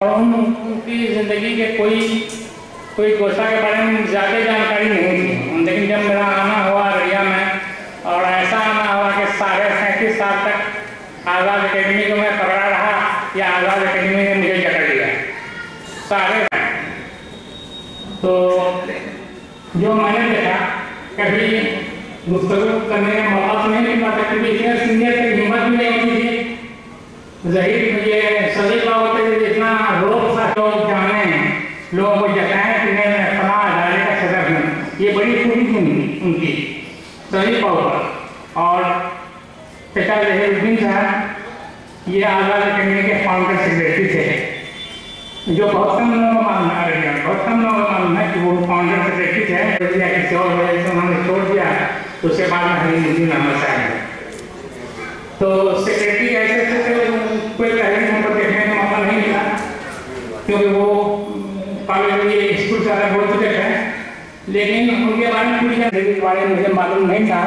और उनकी ज़िंदगी के कोई गोशा के बारे में ज़्यादा जानकारी नहीं थी। लेकिन जब मेरा आना हुआ अररिया में, और ऐसा आना हुआ कि साढ़े 37 साल तक आज़ाद अकेडमी को मैं पकड़ा रहा या आज़ाद अकेडमी ने मुझे जकड़ लिया सारे। तो जो मैंने देखा, कभी गुफ्तगू करने का मौका तो नहीं मिलता था, क्योंकि इतने सीनियर की हिम्मत भी नहीं होती थी। ज़हीर ये सभी बाबू के जितना रोक था, लोग जाने लोगों को जताएं कि मैं फलां अदारे का सदर हूँ, ये बड़ी खूबी थी उनकी सही पावर। और पिता ज़हीरुद्दीन साहब ये आज़ाद अकेडमी के फाउंडर सेक्रेटरी थे, जो बहुत कम लोगों का मालूम है, बहुत कम लोगों का मालूम है कि वो फाउंडर सेक्रेटरी थे। किसी और वजह से उन्होंने छोड़ दिया, तो उसके बाद में हलीमुद्दीन अहमद साहब। तो सेक्रेटरी ऐसे कोई पहले हमको देखने का मौका नहीं मिला, क्योंकि वो कॉलेज में स्कूल से अलग हो चुके थे। लेकिन उनके बारे में के बारे में मुझे मालूम नहीं था।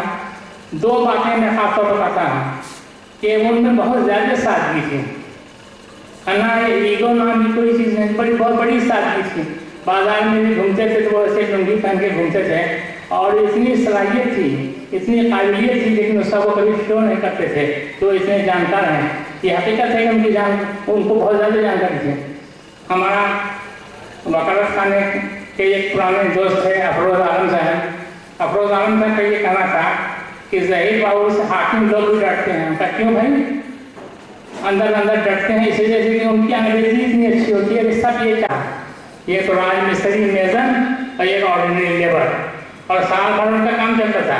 दो बातें मैं खासतौर पर बताता हूँ कि उनमें बहुत ज़्यादा सादगी थी, ना ईगो नाम की कोई चीज़ नहीं, बहुत बड़ी सादगी थी। बाजार में भी घूमते थे तो वो ऐसे लुंगी पहन के घूमते थे, और इतनी सलाहियत थी, इतनी काबिलियत थी, लेकिन उसका वो कभी शो नहीं करते थे। तो इतने जानकार हैं, ये हकीकत है कि उनको बहुत ज़्यादा जानकारी थी। हमारा वकालत खाने के एक पुराने दोस्त थे अफरोज़ आलम साहब। अफरोज़ आलम साहब का ये कहना था कि ज़हीर बाबू से हाकिम लोग भी डरते हैं। उनका क्यों भाई? अंदर अंदर डरते हैं इसलिए कि उनकी अंग्रेजी इतनी अच्छी होती है कि सब ये चाह, ये तो राज मिस्त्री मेजन और एक ऑर्डिनरी लेबर, और साल भर उनका काम चलता था।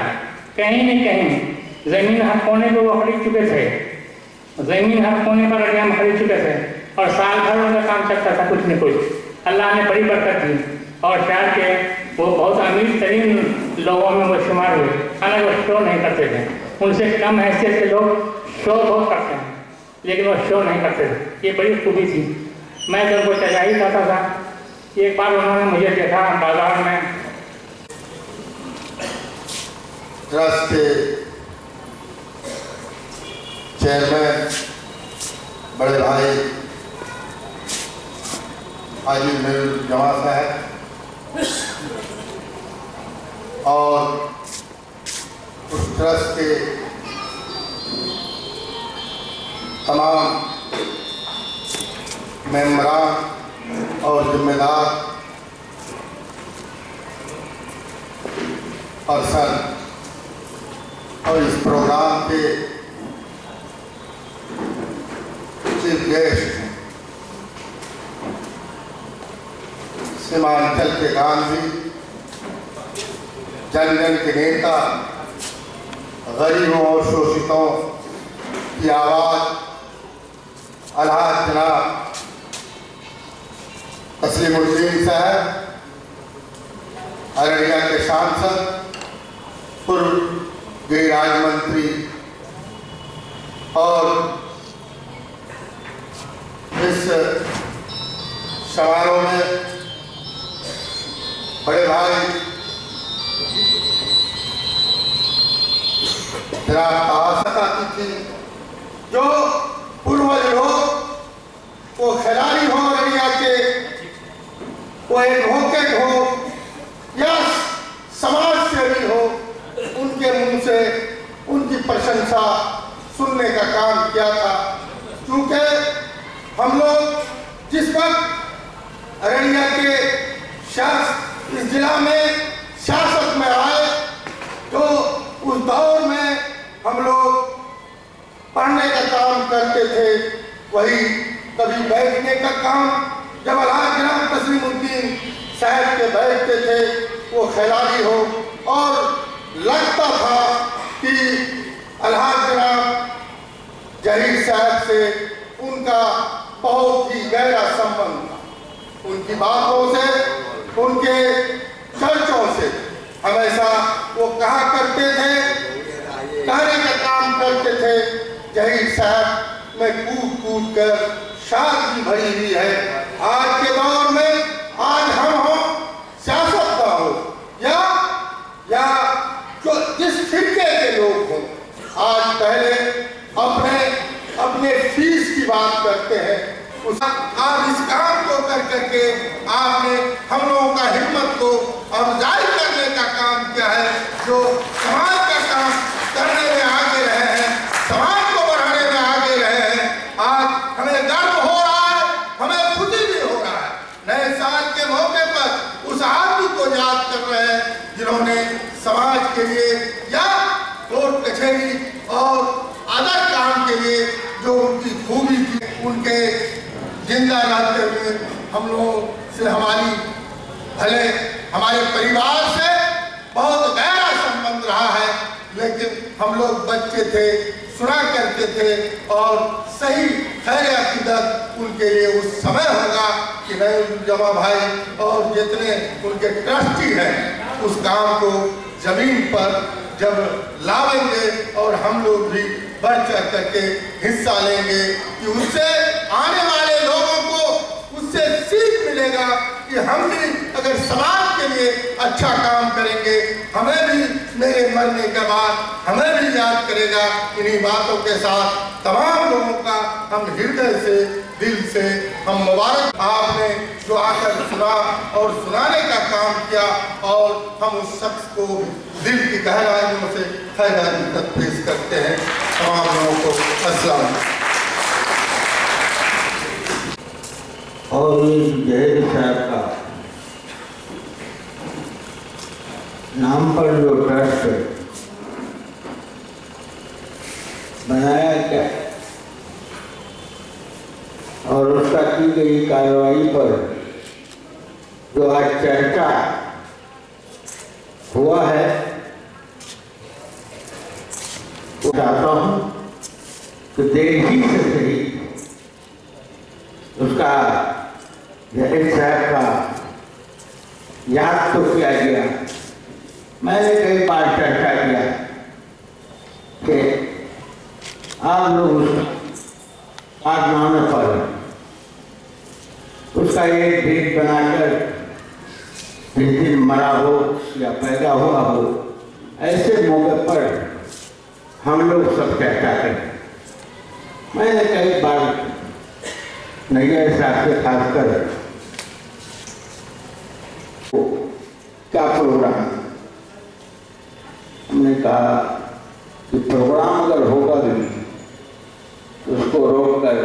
कहीं न कहीं ज़मीन हर कोने पर वो खरीद चुके थे, ज़मीन हर कोने पर अड़ियाँ खरीद चुके थे, और साल भर उनका काम चलता था कुछ न कुछ। अल्लाह ने बड़ी बरकत दी, और शायद के वो बहुत अमीर तरीन लोगों में वो शुमार हुए। हालांकि वो शो नहीं करते थे, उनसे कम हैसियत के लोग शो बहुत करते हैं, लेकिन वो शो नहीं करते थे। ये बड़ी खूबी थी। मैं जब वो चचाई जाता था, एक बार उन्होंने मुझे देखा बाजार में। ट्रस्ट के चेयरमैन बड़े भाई हाजी जमा साहब और उस ट्रस्ट के तमाम मेंबरान और जिम्मेदार पर्सन, और इस प्रोग्राम के चीफ गेस्ट सीमांचल के गांधी, जन जन के नेता, गरीबों और शोषितों की आवाज़ अलहाज जनाब तस्लीमुद्दीन साहब, अररिया के सांसद, पूर्व गृह राज्य मंत्री, और इस समारोह में बड़े भाई आती थी, जो पूर्वज लोग वो खिलाड़ी हो अररिया के, वो एडवोकेट हो या समाज सेवी हो, उनके मुंह से उनकी प्रशंसा सुनने का काम किया था। क्योंकि हम लोग जिस वक्त अररिया के इस जिला में सियासत में आए, तो उस दौर में हम लोग पढ़ने का काम करते थे, वही कभी बैठने का काम, जब अलहाज जनाब तस्लीमुद्दीन साहब के बैठते थे वो खिलाड़ी हो, और लगता था कि अलहाज जनाब ज़हीर साहब से उनका बहुत ही गहरा संबंध था। उनकी बातों से, उनके चर्चों से हमेशा वो कहा करते थे, कहने का काम करते थे, ज़हीर साहब में कूद कूद कर शादी भरी हुई है। आज के दौर में, आज हम हो, सियासतदान हो या जो जिस फिरके के लोग हों, आज पहले अपने अपने फीस की बात करते हैं, आप इस काम को कर करके आपने हम लोगों का हिम्मत को अफजाई करने का काम किया है, जो समाज का काम करने में आगे रहे हैं, समाज को बढ़ाने में आगे रहे हैं। आज हमें गर्व हो रहा है, हमें खुशी भी हो रहा है। नए साल के मौके पर उस आदमी को याद कर रहे हैं जिन्होंने समाज के लिए या कोर्ट कचहरी और अदर काम के लिए जो उनकी खूबी थी, उनके जिंदा रहते हुए हम लोगों से हमारी भले हमारे परिवार से बहुत गहरा संबंध रहा है, लेकिन हम लोग बच्चे थे, सुना करते थे और सही खैर अकीदत उनके लिए उस समय होगा कि नहीं जमा भाई और जितने उनके ट्रस्टी हैं उस काम को जमीन पर जब लावेंगे और हम लोग भी बढ़ चढ़ करके हिस्सा लेंगे कि उससे आने वाले लोगों को उससे सीख मिलेगा कि हम भी अगर समाज के लिए अच्छा काम करेंगे, हमें भी मेरे मरने के बाद हमें भी याद करेगा। इन्हीं बातों के साथ तमाम लोगों का हम हृदय से दिल से हम मुबारक, आपने जो आकर सुना और सुनाने का काम किया और हम उस शख्स को दिल की गहराइयों से खैर पेश करते हैं। तमाम लोगों को अस्सलाम। और जहेर साहब का नाम पर जो ट्रस्ट बनाया गया और उसका की गई कार्रवाई पर जो आज चर्चा हुआ है, वो चाहता हूँ कि देर ही से सही उसका जहेर साहब का याद तो किया गया। मैंने कई बार चर्चा किया कि आप लोग उसका कारनामे पर उसका एक दिन बनाकर जिस दिन मरा हो या पैदा हुआ हो, ऐसे मौके पर हम लोग सब चर्चा करें। मैंने कई बार नैया साहब से खासकर क्या प्रोग्राम, हमने कहा कि प्रोग्राम अगर होगा भी तो उसको रोक कर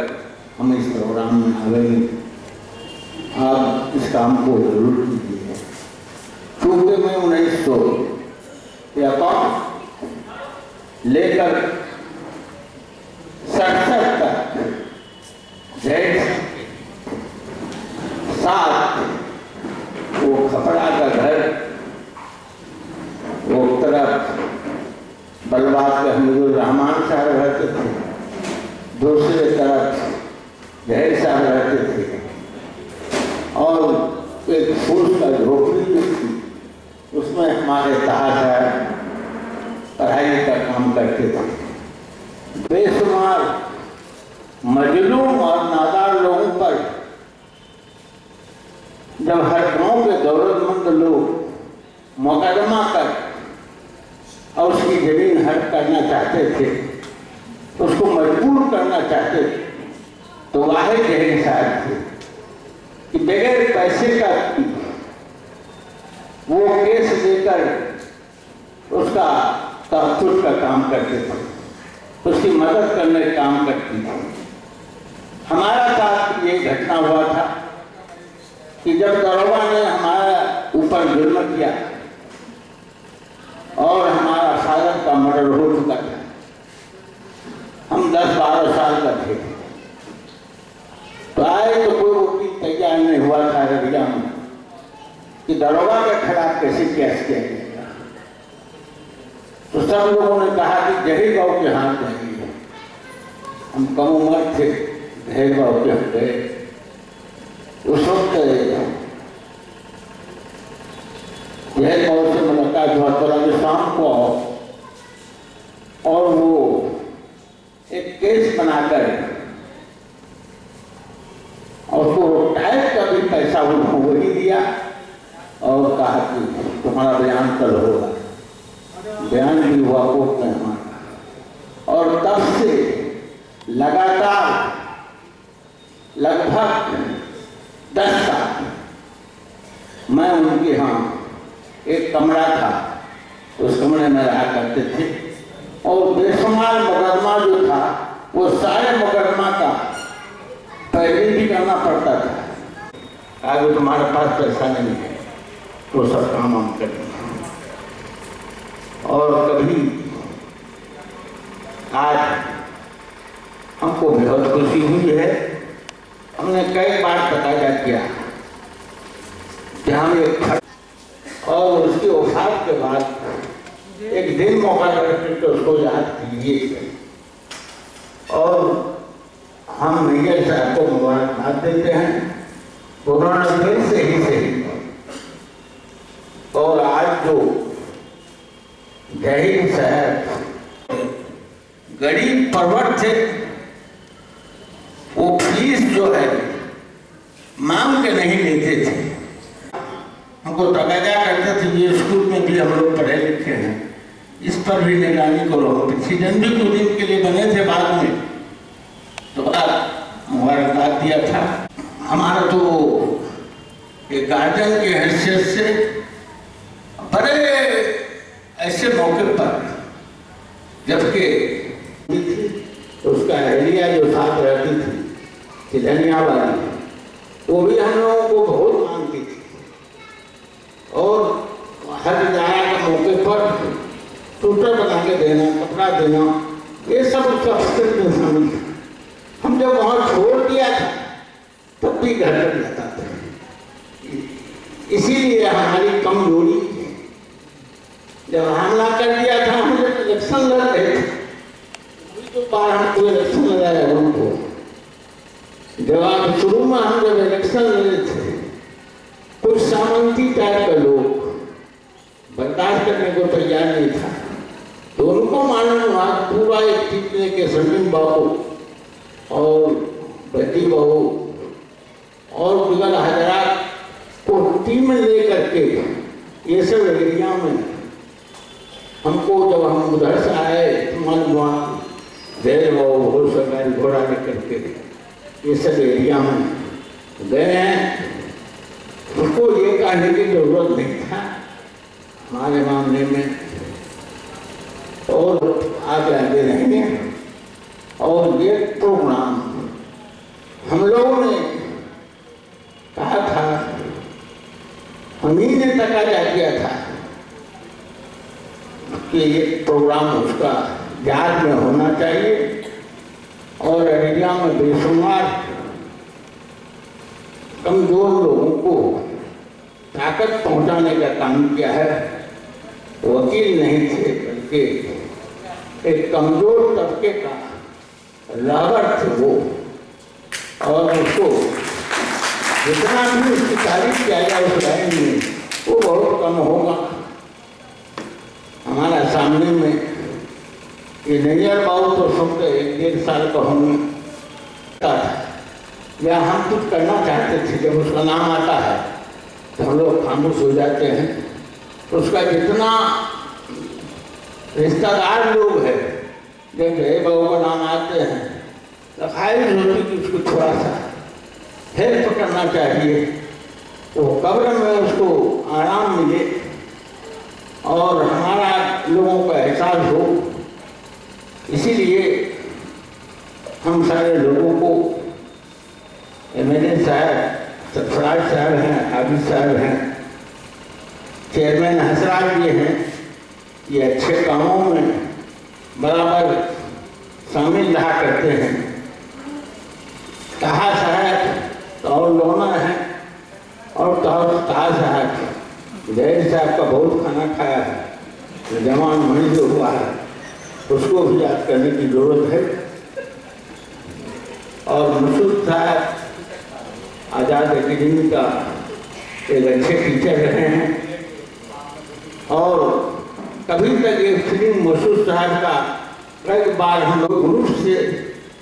हम इस प्रोग्राम में आवेंगे, आप इस काम को जरूर कीजिए। क्योंकि मैं 1900 या लेकर 67 तक साथ वो खपड़ा का घर, वो तरफ बलबाग के हमीदुर रहमान साहब रहते थे, दूसरे तरफ जहेर साहब रहते थे और एक फूल का झोपड़ी भी थी, उसमें हमारे ताहा साहब पढ़ाई का काम करते थे। बेशुमार मजलूम और नादार लोगों पर जब हर गांव के दौलतमंद लोग मुकदमा कर और उसकी जमीन हड़प करना चाहते थे, उसको मजबूर करना चाहते थे, तो वाहिद जहेर साहब थे कि बगैर पैसे का वो केस देकर उसका तहफ्फुज़ का काम करते थे, उसकी मदद करने का काम करती थी। हमारा साथ ये घटना हुआ था कि जब दरोगा ने हमारा ऊपर जुल्म किया और हमारा सागर का मर्डर हो चुका था, हम 10-12 साल का थे, तो आए तो कोई वकील तैयार नहीं हुआ था रबिया में कि दरोगा के खिलाफ कैसे केस किया जाएगा। तो सब लोगों ने कहा कि जहेर बाबू के हाथ जाएंगे। हम कम उम्र थे, जहेर बाबू के हाथ गए। उस वक्त जहेर बाबू से मुलाकात हुआ तो शाम को और वो एक केस बनाकर और उसको टाइप का भी पैसा उनको वही दिया और कहा कि तुम्हारा बयान कल होगा। बयान भी हुआ कोर्ट में हमारा, और तब से लगातार लगभग 10 साल मैं उनके यहाँ एक कमरा था, उस कमरे में रहा करते थे। और बेशुमार मुकदमा जो था वो सारे मुकदमा का पहले भी करना पड़ता था। अगर तुम्हारे पास पैसा नहीं है तो सब काम हम करेंगे। और कभी आज हमको बहुत खुशी हुई है, हमने कई बार पता किया कि हम एक और उसकी वफात के बाद एक दिन मौका करके उसको याद कीजिए और हम मैया साहब को मुबारकबाद देते हैं। उन्होंने दिल से ही सही और आज जो जहीर साहब गरीब परवर थे, वो फीस जो है मांग के नहीं लेते थे, हमको तकाजा करते थे ये स्कूल में भी हम लोग पढ़े लिखे हैं, इस पर भी निगरानी करो। प्रेसिडेंट भी कुछ दिन के लिए बने थे, बाद में तो बड़ा मुबारकबाद दिया था। हमारा तो एक गार्जियन की हैसियत से बड़े ऐसे मौके पर जबकि उसका एहलिया जो साथ रहती थी चिलनिया वाली, वो भी हम लोगों को बहुत मानती थी और हर जाया के मौके पर स्वेटर बना के देना, कपड़ा देना, ये सब उसका अस्तित्व में शामिल था। हम जब वहाँ छोड़ दिया था तब भी घर कर जाता था। इसीलिए हमारी कमजोरी, जब हमला कर दिया था हम जब इलेक्शन लड़ रहे थे, तो बार हमको इलेक्शन लड़ाया उनको। जब आप शुरू में हम जब इलेक्शन लड़े थे, कुछ सामंती टाइप का लोग बर्दाश्त करने को तैयार नहीं था, तो उनको मालूम हुआ पूरा एक जीतने के समीम बाबू और बेटी बहू और बिगल हजरात को टीम लेकर के ये सब एरिया में हमको, जब हम उधर से आए तो मालूम हुआ देर बहुत सरकारी घोड़ा लेकर के ये सब एरिया में गए हैं। उनको ये कहने की जरूरत नहीं था हमारे मामले में, और आगे आगे रहेंगे। और ये प्रोग्राम हम लोगों ने कहा था, हम ही ने तकाजा किया था कि ये प्रोग्राम उसका याद में होना चाहिए और एरिया में बेशुमार कमजोर लोगों को ताकत पहुंचाने का काम किया है। वकील नहीं थे बल्कि एक कमजोर तबके का रावर थे वो, और उसको जितना भी उसकी तारीफ किया जाए उस लाइन में वो बहुत कम होगा। हमारा सामने में ये नैयर बाबू तो सुनते 1-1.5 साल का होने था, या हम कुछ करना चाहते थे, जब उसका नाम आता है तो हम लोग खामोश हो जाते हैं। तो उसका जितना रिश्तेदार लोग हैं, जब जय बाबू का नाम आते हैं तो ख्वाहिश होती कि उसको थोड़ा सा हेल्प करना चाहिए, वो कब्र में उसको आराम मिले और हमारा लोगों का एहसास हो। इसीलिए हम सारे लोगों को, MLA साहब, सरफराज साहब हैं, हाफिज साहब हैं, चेयरमैन हंसराज जी हैं, ये अच्छे कामों में बराबर शामिल रहा करते हैं। ताहा साहब और लोना है, और ताहा साहब जैद साहब का बहुत खाना खाया है, तो जवान मणि जो हुआ है उसको भी याद करने की जरूरत है। और मसूद साहब आज़ाद एकेडमी का एक अच्छे टीचर रहे हैं, और कभी तक ये फिल्म मसूद साहब का कई बार हम लोग ग्रुप से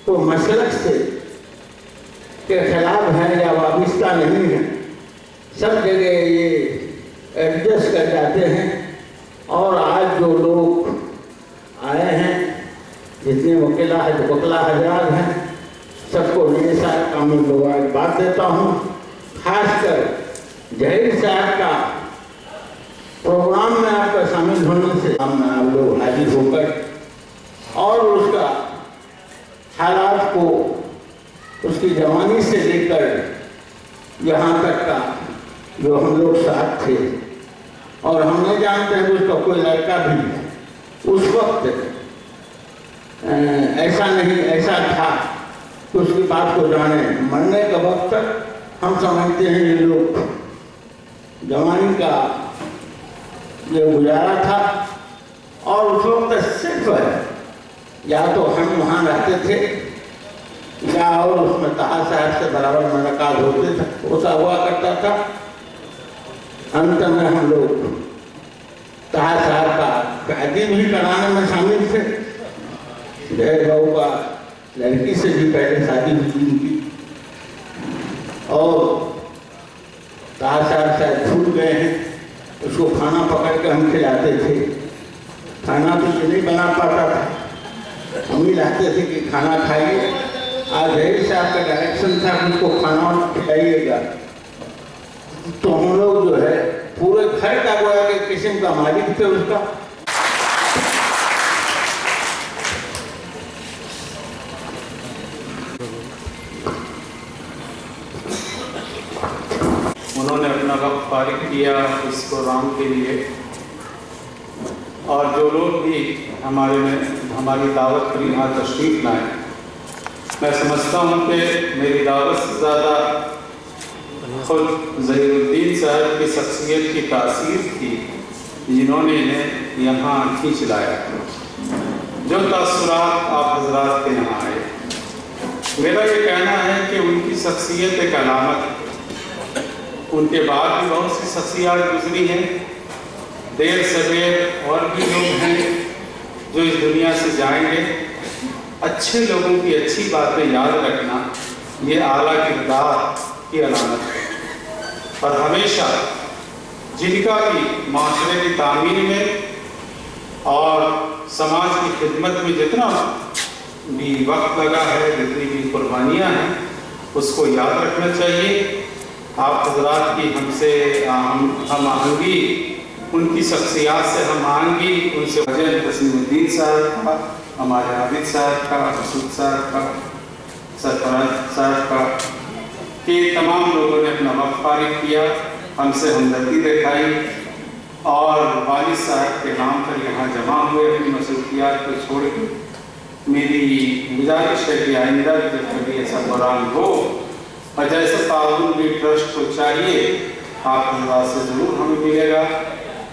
तो मसलक से के खिलाफ हैं या वाबिस्ता नहीं है, सब जगह ये एडजस्ट कर जाते हैं। और आज जो लोग आए हैं, जितने वकीला हजरात हैं, सबको मेरे साथ का मैं मुबारकबाद देता हूँ। खासकर जहीर साहब का प्रोग्राम में आपका शामिल होने से सामने आप लोग हाजिर होकर और उसका हालात को उसकी जवानी से लेकर यहाँ तक का जो हम लोग साथ थे, और हम नहीं जानते हैं उसका कोई लड़का भी उस वक्त ऐसा था कि उसकी बात को जाने। मरने के वक्त तक हम समझते हैं ये लोग जवानी का ये गुजारा था। और उस वक्त सिर्फ या तो हम वहाँ रहते थे या और उसमें ताहा साहब से बराबर मुलाकात होता हुआ करता था। अंत में हम लोग ताहा साहब का शादी भी कराने में शामिल थे। जय बाबू का लड़की से भी पहले शादी हुई उनकी, और ताहा साहब शायद छूट गए हैं। उसको खाना पकड़ के हम खिलाते थे। खाना तो ये नहीं बना पाता था, हम ही लाते थे कि खाना खाइए। आज जहीर साहब का डायरेक्शन था कि उसको खाना खिलाइएगा। तो हम लोग जो है पूरे घर का गोया के किस्म का मालिक थे उसका। उन्होंने अपना वक्त फारिग किया इस प्रोग्राम के लिए, और जो लोग भी हमारी दावत पर यहाँ तशरीफ़ लाए, मैं समझता हूँ कि मेरी दावत से ज़्यादा खुद ज़हीरुद्दीन साहब की शख्सियत की तासीर थी जिन्होंने इन्हें यहाँ खींच लाया। जो तासुरात आप हजरात के यहाँ आए, मेरा ये कहना है कि उनकी शख्सियत एक अलामत है। उनके बाद भी बहुत सी शख्सियात गुजरी हैं, देर सवेर और भी लोग हैं जो इस दुनिया से जाएंगे। अच्छे लोगों की अच्छी बातें याद रखना ये आला किरदार की अलामत है। और हमेशा जिनका भी माशरे की तामीर में और समाज की खिदमत में जितना भी वक्त लगा है, जितनी भी कुर्बानियाँ हैं, उसको याद रखना चाहिए। आप हजरात की हमसे हम आहंगी, उनकी शख्सियात से हम आहंगी, उनसे वजह तस्लीमुद्दीन साहब का, हमारे आबिद साहब का, मसूद साहब का, सरफराज साहब का, कि तमाम लोगों ने अपना वक्त फारिग किया, हमसे हमदर्दी दिखाई और वालिद साहब के नाम पर यहाँ जमा हुए अपनी मसरूफियात को छोड़ के। मेरी गुजारिश है कि आइंदा जब कभी ऐसा प्रोग्राम हो और जैसे ताउन भी ट्रस्ट को चाहिए, आप धन्यवाद से ज़रूर हमें मिलेगा।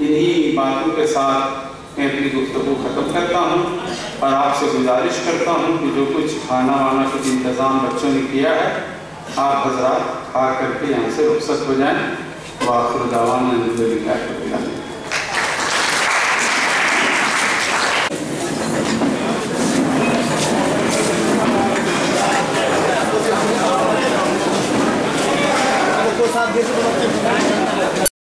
इन्हीं बातों के साथ मैं अपनी गुफ्तगू ख़त्म करता हूँ और आपसे गुजारिश करता हूँ कि जो कुछ खाना वाना कुछ इंतज़ाम बच्चों ने किया है, आप हजरात खा करके यहाँ से रुखसत हो जाएँ। वाखिर दावाना अल्हम्दुलिल्लाह।